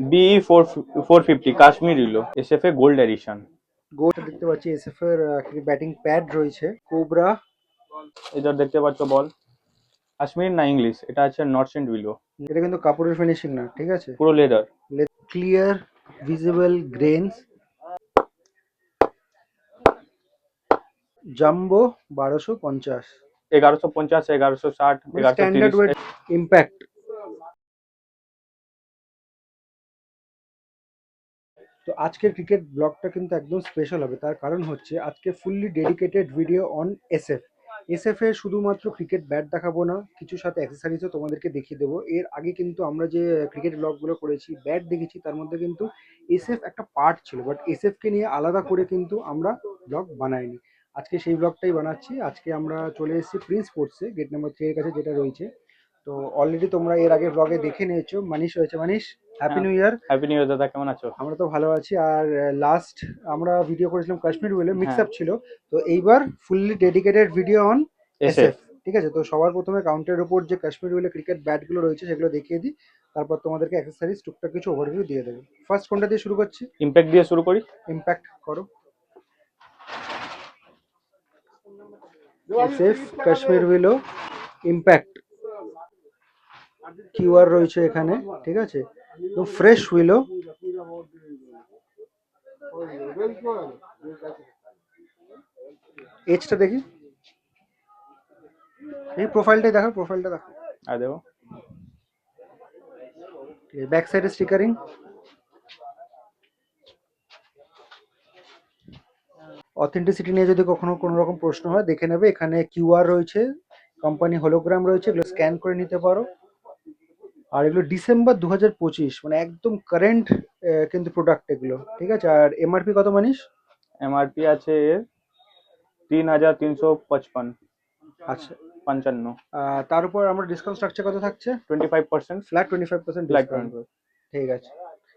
BE 450 Kashmir ইলো SFA gold edition. Gold দেখতে পাচ্ছি, এসএফ এর ব্যাটিং প্যাড রয়েছে, কোবরা। এদের দেখতে পাচ্ছ বল, কাশ্মীর না ইংলিশ, এটা আছে নর্থ ইন্ড উইলো, এটা কিন্তু কাপড়ের ফিনিশিং না, ঠিক আছে। পুরো leather. Clear visible grains, jumbo 1250, 1150, 1160, standard 1130। Weight, impact. তো আজকের ক্রিকেট ব্লগটা কিন্তু একদম স্পেশাল হবে, তার কারণ হচ্ছে আজকে fully dedicated video on SF. SF এর শুধুমাত্র ক্রিকেট ব্যাট দেখাবো না, কিছু সাথে অ্যাক্সেসরিজও তোমাদেরকে দেখিয়ে দেবো। এর আগে কিন্তু আমরা যে ক্রিকেট ব্লগগুলো করেছি, ব্যাট দেখেছি, তার মধ্যে কিন্তু এসএফ একটা পার্ট ছিল, বাট এসএফকে নিয়ে আলাদা করে কিন্তু আমরা ব্লগ বানাইনি। আজকে সেই ব্লগটাই বানাচ্ছি। আজকে আমরা চলে এসেছি প্রিন্স স্পোর্টসে, গেট নাম্বার 3 এর কাছে যেটা রয়েছে। তো অলরেডি তোমরা এর আগে ব্লগে দেখে নিয়েছো, মানিশ রয়েছে। মানিশ, হ্যাপি হ্যাঁ, new year. Happy new year দাদা, কেমন আছো? আমরা তো ভালো আছি। আর লাস্ট আমরা ভিডিও করেছিলাম কাশ্মীর বলে, মিক্স হ্যাঁ, আপ ছিল। তো এইবার fully dedicated video on SF. SF, ঠিক আছে। তো সবার প্রথমে কাউন্টের উপর যে কাশ্মীর বলে ক্রিকেট ব্যাটগুলো রয়েছে সেগুলো দেখিয়ে দিই, তারপর তোমাদেরকে অ্যাক্সেসরিজ টুকটাক কিছু ওভারভিউ দিয়ে দেবো। ফার্স্ট কোনটা দিয়ে শুরু করছি? ইম্প্যাক্ট দিয়ে শুরু করি। ইম্প্যাক্ট করো। এসএফ কাশ্মীর উইলো ইম্প্যাক্ট, কিউআর রয়েছে এখানে, ঠিক আছে। তো ফ্রেশ উইলো, এজটা দেখি, এই প্রোফাইলটাই দেখো, প্রোফাইলটা দেখো। আর দেখো, ব্যাক সাইডে স্টিকারিং, অথেন্টিসিটি নিয়ে যদি কখনো কোনো রকম প্রশ্ন হয় দেখে নেবে। এখানে কিউআর রয়েছে, কোম্পানি হোলোগ্রাম রয়েছে, এগুলো স্ক্যান করে নিতে পারো। আর এগুলো ডিসেম্বর 2025, মানে একদম কারেন্ট কিন্তু প্রোডাক্ট এগুলো, ঠিক আছে। আর এমআরপি কত মানিস? এমআরপি আছে এর 3355, আচ্ছা, 55। তার উপর আমরা ডিসকাউন্ট স্ট্রাকচার কত থাকছে? 25%। ফ্ল্যাট 25% ফ্ল্যাট ডিসকাউন্ট, ঠিক আছে।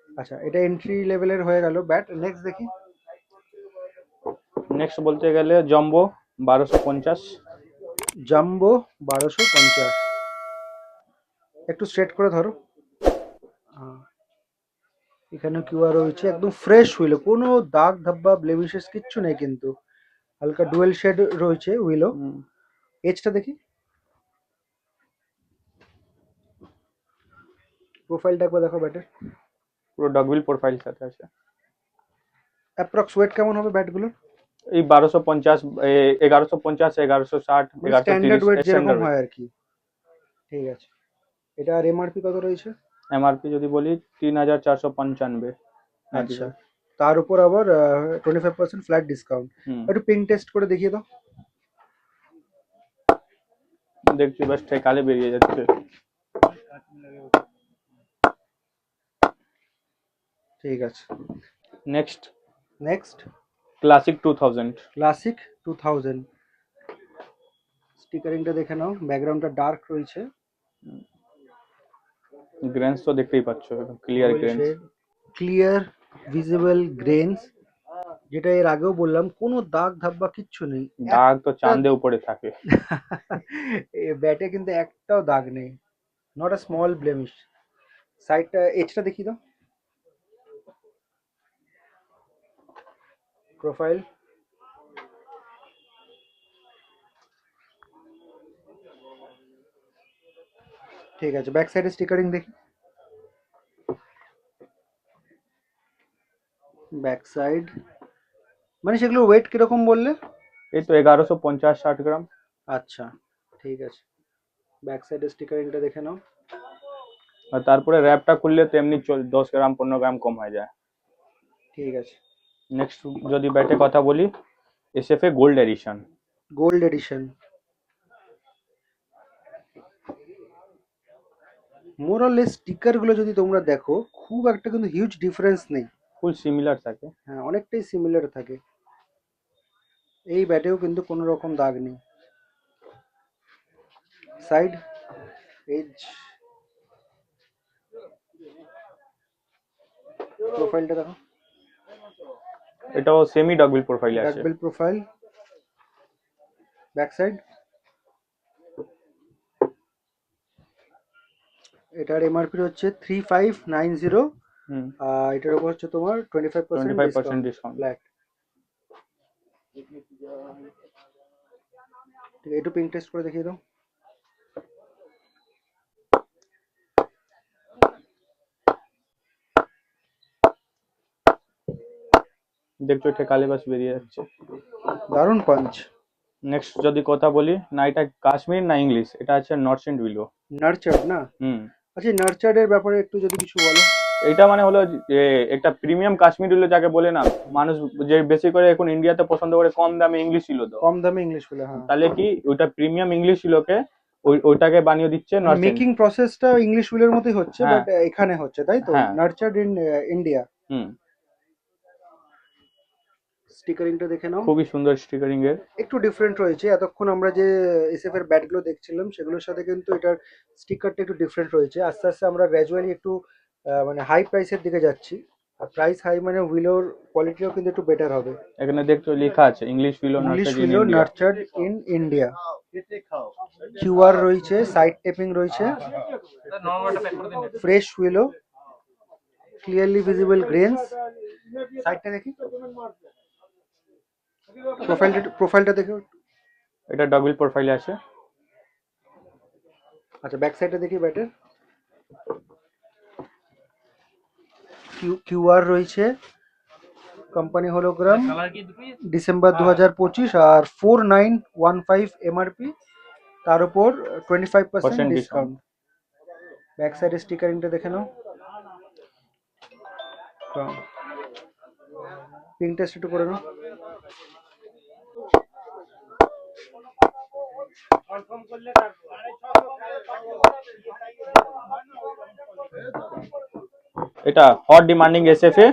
আচ্ছা, এটা এন্ট্রি লেভেলের হয়ে গেল ব্যাট। নেক্সট দেখি। নেক্সট বলতে গেলে জম্বো 1250। জাম্বো 1250, একটু স্ট্রেট করে ধরো। হ্যাঁ, এখানে কিউআর রয়েছে, একদম ফ্রেশ হুইলো, কোনো দাগ ধাব্বা ব্লেমিশেস কিচ্ছু নেই কিন্তু। হালকা ডুয়েল শেড রয়েছে হুইলো। এজটা দেখি, প্রোফাইলটা একবার দেখো ব্যাটের। পুরো ডগবিল প্রোফাইল সাথে আছে। অ্যাপ্রক্স ওয়েট কেমন হবে ব্যাটগুলোর? এই 1250, 1150, 1160, মানে স্ট্যান্ডার্ড 1130 ওয়েট যেরকম স্ট্যান্ডার্ড। হয় আর কি, ঠিক আছে। এটা আর এমআরপি কত রয়েছে? এমআরপি যদি বলি 3495। আচ্ছা, তার উপর আবার 25% ফ্ল্যাট ডিসকাউন্ট। হুম, একটু পিং টেস্ট করে দেখিয়ে দাও। দেখছি বাস কালে বেরিয়ে যাচ্ছে। ঠিক আছে। Next next, classic 2000। ক্লাসিক 2000, স্টিকারিংটা দেখে নাও, ব্যাকগ্রাউন্ডটা ডার্ক রয়েছে। গ্রেন্স তো দেখতেই পাচ্ছ, ক্লিয়ার গ্রেন্স। ক্লিয়ার ভিজিবল গ্রেনস, যেটা এর আগেও বললাম, কোনো দাগ ধাব্বা কিচ্ছু নেই। দাগ তো চাঁদে উপরে থাকে। ব্যাটে কিন্তু একটাও দাগ নেই, নট আ স্মল ব্লেমিশ। সাইডটা, এজটা দেখিয়ে দাও, প্রোফাইল। ঠিক আছে, ব্যাক সাইডে স্টিকারিং দেখি, ব্যাক সাইড। মানে সেগুলো ওয়েট কিরকম বললে? এই তো 1150-60 গ্রাম। আচ্ছা, ঠিক আছে। ব্যাক সাইডে স্টিকারিংটা দেখে নাও। আর তারপরে র্যাপটা খুললে তো এমনি 10 গ্রাম 15 গ্রাম কম হয়ে যায়। ঠিক আছে। নেক্সট যদি ব্যাটে কথা বলি, SFA gold edition. Gold addition, মোরালেস স্টিকারগুলো যদি তোমরা দেখো, খুব একটা কিন্তু হিউজ ডিফারেন্স নেই। ফুল সিমিলার থাকে। হ্যাঁ, অনেকটাই সিমিলার থাকে। এই ব্যাটেও কিন্তু কোনো রকম দাগ নেই। সাইড, এজ, প্রোফাইলটা দেখো, এটাও সেমি ডগবিল প্রোফাইলে আছে। ডাকবেল প্রোফাইল। ব্যাক সাইড, এটার এমআরপি হচ্ছে 3590, হুম, এটার উপর হচ্ছে তোমার 25% 25% ডিসকাউন্ট ডিসকাউন্ট। ফ্ল্যাট। ঠিক আছে, একটু পিঙ্ক টেস্ট করে দেখিয়ে দাও। দেখছো ঠেকালে বাস বেরিয়ে যাচ্ছে। দারুণ পাঞ্চ। নেক্সট যদি কথা বলি, না এটা কাশ্মীর না ইংলিশ, এটা আছে নর্সেন্ট বিলো। নার্চার্ড না? হুম, আচ্ছা, নার্চার্ডের ব্যাপারে একটু যদি কিছু বলো। এটা মানে হলো যে একটা প্রিমিয়াম কাশ্মীর বিলো যাকে বলে না, মানুষ যে বেশি করে এখন ইন্ডিয়াতে পছন্দ করে কম দামে ইংলিশ ছিল তো, কম দামে ইংলিশ বলে, হ্যাঁ। তাহলে কি ওইটা প্রিমিয়াম ইংলিশ ছিলকে ওইটাকে বানিয়ে দিচ্ছে মানে নর্সেন্ট। মেকিং প্রসেসটা ইংলিশ উইলের মতোই হচ্ছে, হ্যাঁ বাট এখানে হচ্ছে, তাই তো? হ্যাঁ। নার্চার্ড ইন ইন্ডিয়া। হুম, স্টিকারিংটা দেখে নাও। খুবই সুন্দর স্টিকারিং এর। একটু ডিফারেন্ট রয়েছে, এতক্ষণ আমরা যে এসএফ এর ব্যাটগুলো দেখছিলাম সেগুলোর সাথে কিন্তু এটার স্টিকারটা একটু ডিফারেন্ট রয়েছে। আস্তে আস্তে আমরা গ্র্যাজুয়ালি একটু মানে হাই প্রাইসের দিকে যাচ্ছি। আর প্রাইস হাই মানে উইলোর কোয়ালিটিও কিন্তু একটু বেটার হবে। এখানে দেখছো লেখা আছে English below English nursery in উইলো India. নার্চার্ড in India. QR রয়েছে, সাইড টেপিং রয়েছে, ফ্রেশ উইলো, ক্লিয়ারলি ভিজিবল গ্রেনস। সাইডটা দেখি, প্রোফাইলটা দেখো। এটা ডাবল প্রোফাইলে আছে। আচ্ছা, ব্যাক সাইডটা দেখি ব্যাটের। কিউআর রয়েছে, কোম্পানি হলোগ্রাম, ডিসেম্বর 2025, আর 4915 এমআরপি, তার উপর 25% ডিসকাউন্ট। ব্যাক সাইডের স্টিকারিংটা দেখে নাও। পিঙ্ক টেস্ট একটু করে নাও। এটা hot demanding SFA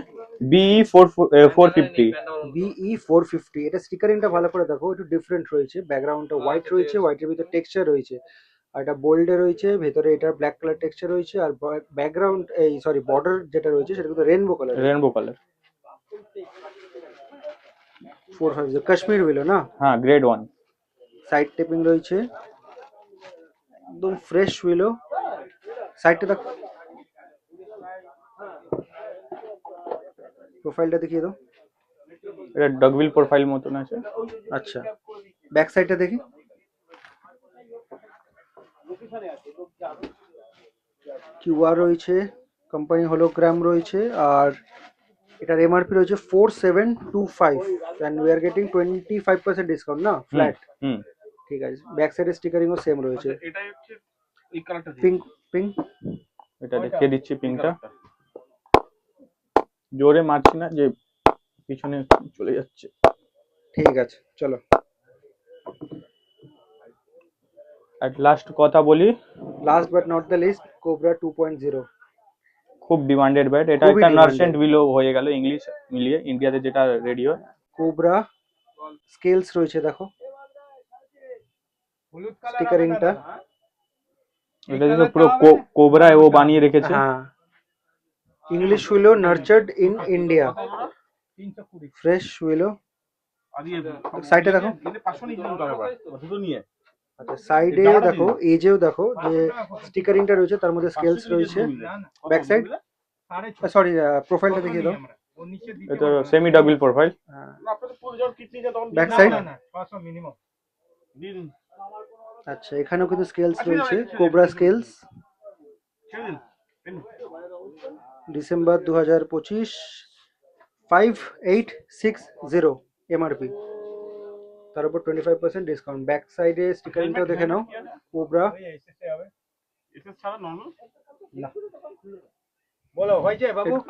BE 450। BE 450, এটা স্টিকারিংটা ভালো করে দেখো, একটু ডিফারেন্ট রয়েছে। ব্যাকগ্রাউন্ডটা হোয়াইট রয়েছে, হোয়াইটের ভিতর টেক্সচার রয়েছে, আর এটা বোল্ডে রয়েছে, ভেতরে এটা ব্ল্যাক কালার টেক্সচার রয়েছে, আর ব্যাকগ্রাউন্ড এই সরি বর্ডার যেটা রয়েছে সেটা কিন্তু rainbow colour. Rainbow colour. 450 Kashmir উইলো না? হ্যাঁ, গ্রেড 1। সাইড টেপিং রয়েছে, একদম ফ্রেশ উইলো। সাইডটা দেখো, প্রোফাইলটা দেখিয়ে দাও। এটা ডগবিল প্রোফাইল মতন আছে। আচ্ছা, ব্যাক সাইডটা দেখি। কিউআর রয়েছে, কোম্পানি হলোগ্রাম রয়েছে, আর এটার এমআরপি রয়েছে 4725, and we are getting 25% discount না, ফ্ল্যাট। হুম, ঠিক আছে, ব্যাক সাইডের স্টিকারিংও সেম রয়েছে। এটাই হচ্ছে এই কালারটা পিঙ্ক পিঙ্ক এটা দেখিয়ে দিচ্ছি পিঙ্কটা। জোরে মারছি না যে পিছনে চলে যাচ্ছে। ঠিক আছে, চলো। আর লাস্ট কথা বলি, last but not the least, Cobra 2.0। খুব ডিমান্ডেড ব্যাট। এটা খুবই একটা demanded। নার্সেন্ট বিলো হয়ে গেল ইংলিশ মিলিয়ে, ইন্ডিয়াতে যেটা রেডিও। কোবরা স্কেলস রয়েছে, দেখো স্টিকারিংটা। এটা দেখো পুরো কোবরা ও বানিয়ে রেখেছে। হ্যাঁ, ইংলিশ উইলো নার্চার্ড ইন ইন্ডিয়া, ফ্রেশ উইলো। সাইডে দেখো। আচ্ছা, সাইডে দেখো, এজেও দেখো যে স্টিকারিংটা রয়েছে, তার মধ্যে স্কেলস রয়েছে। ব্যাক সাইড সরি, প্রোফাইলটা দেখিয়ে দাও। এটা semi double profile. Back side. আচ্ছা, এখানেও কিন্তু স্কেলস রয়েছে, কোবরা স্কেলস, ডিসেম্বর 2025, 5860 এমআরপি, তার উপর 25% ডিসকাউন্ট। ব্যাক সাইডে স্টিকারিংটাও দেখে নাও, কোবরা।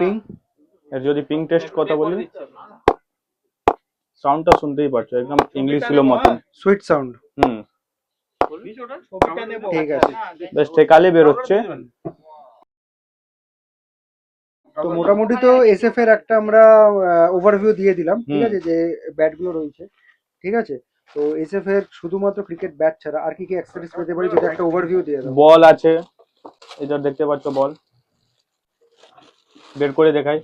পিঙ্ক। এর যদি পিঙ্ক টেস্ট কথা বলি, সাউন্ডটা শুনতেই পাচ্ছ একদম ইংলিশ ছিল মতন, সুইট সাউন্ড। হুম। ঠিক আছে, বেশ ঠেকালে বেরোচ্ছে। তো মোটামুটি তো এসএফ এর একটা আমরা ওভারভিউ দিয়ে দিলাম, ঠিক আছে, যে ব্যাটগুলো রয়েছে। ঠিক আছে, তো এসএফ এর শুধুমাত্র ক্রিকেট ব্যাট ছাড়া আর কি কি অ্যাক্সেসরিজ পেতে পারি, যদি একটা ওভারভিউ দিয়ে দাও। বল আছে, এটা দেখতে পাচ্ছ বল, বের করে দেখাই।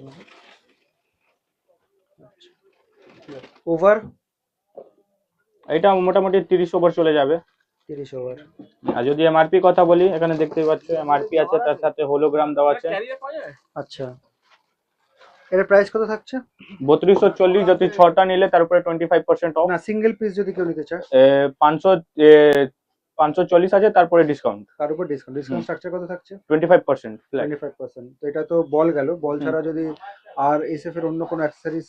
ওভার এটা মোটামুটি 30 ওভার চলে যাবে। 30 ওভার। আর যদি এমআরপি কথা বলি, এখানে দেখতেই পাচ্ছ এমআরপি আছে, তার সাথে হোলোগ্রাম দেওয়া আছে। আচ্ছা, এর প্রাইস কত থাকছে? 3240, যদি 6টা নিলে তার উপরে 25% অফ। না, সিঙ্গেল পিস যদি কেউ নিতে চায় 500 540 আছে, তারপরে ডিসকাউন্ট তার উপর ডিসকাউন্ট স্ট্রাকচার কত থাকছে? 25% ফ্ল্যাট। 25%। তো এটা তো বল গেল, বল ছাড়া যদি আর এসএফ এর অন্য কোনো অ্যাকসেসরিজ?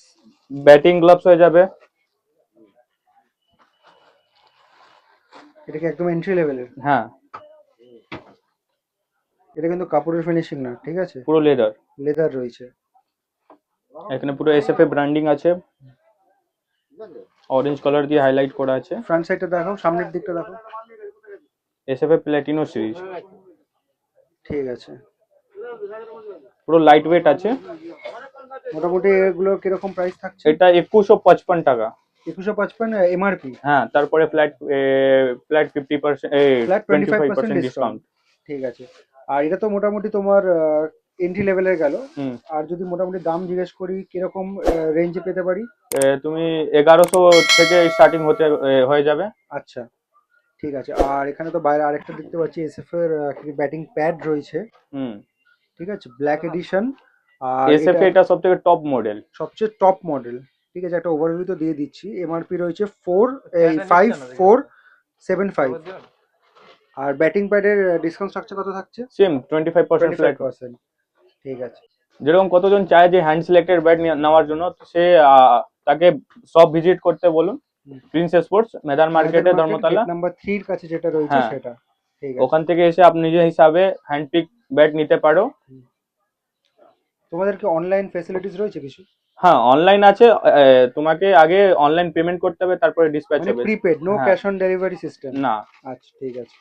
ব্যাটিং গ্লাভস হয়ে যাবে। এটা কি একদম এন্ট্রি লেভেলের? হ্যাঁ, এটা কিন্তু কাপড়ের ফিনিশিং না, ঠিক আছে, পুরো লেদার। লেদার রয়েছে। এখানে পুরো এসএফএ ব্র্যান্ডিং আছে, অরেঞ্জ কালার দিয়ে হাইলাইট করা আছে। ফ্রন্ট সাইডটা দেখাও, সামনের দিকটা দেখাও। এসএফএ প্ল্যাটিনো সিরিজ, ঠিক আছে। পুরো লাইট ওয়েট আছে। মোটামুটি এগুলো কিরকম প্রাইস থাকছে? এটা 2155 টাকা। 2155 এমআরপি। হ্যাঁ, তারপরে ফ্ল্যাট 50%, ফ্ল্যাট 25% 25% ডিসকাউন্ট। ডিসকাউন্ট। ঠিক আছে। আর এটা তো মোটামুটি তোমার এন্ট্রি লেভেলের গেল। হুম। আর যদি মোটামুটি দাম জিজ্ঞেস করি কিরকম রেঞ্জে পেতে পারি? তুমি 1100 থেকে স্টার্টিং হয়ে যাবে। আচ্ছা, ঠিক আছে। আর এখানে তো বাইরে আরেকটা দেখতে পাচ্ছি এসএফ এর ব্যাটিং প্যাড রয়েছে, হুম। ঠিক আছে, ব্ল্যাক এডিশন। আর এসএফএ এটা সবথেকে টপ মডেল। সবচেয়ে টপ মডেল, ঠিক আছে। একটা ওভারভিউ তো দিয়ে দিচ্ছি। এমআরপি রয়েছে 5475। আর ব্যাটিং প্যাডের ডিসকাউন্ট স্ট্রাকচার কত থাকছে? Same 25% flat. 25%। ঠিক আছে। যেরকম কতজন চায় যে হ্যান্ড সিলেক্টেড ব্যাট নেওয়ার জন্য, তো সে তাকে সব ভিজিট করতে বলুন। প্রিন্স স্পোর্টস, মেদান মার্কেটে, ধর্মতলা নাম্বার 3 এর কাছে যেটা রয়েছে হ্যাঁ। সেটা। ঠিক আছে। ওখান থেকে এসে আপনি নিজের হিসাবে হ্যান্ড পিক ব্যাট নিতে পারো। তোমাদের কি অনলাইন ফ্যাসিলিটিস রয়েছে কিছু? হ্যাঁ, অনলাইন আছে। তোমাকে আগে অনলাইন পেমেন্ট করতে হবে, তারপরে ডিসপ্যাচ মানে হবে। প্রিপেড, নো হ্যাঁ। Cash on delivery system? না। আচ্ছা, ঠিক আছে।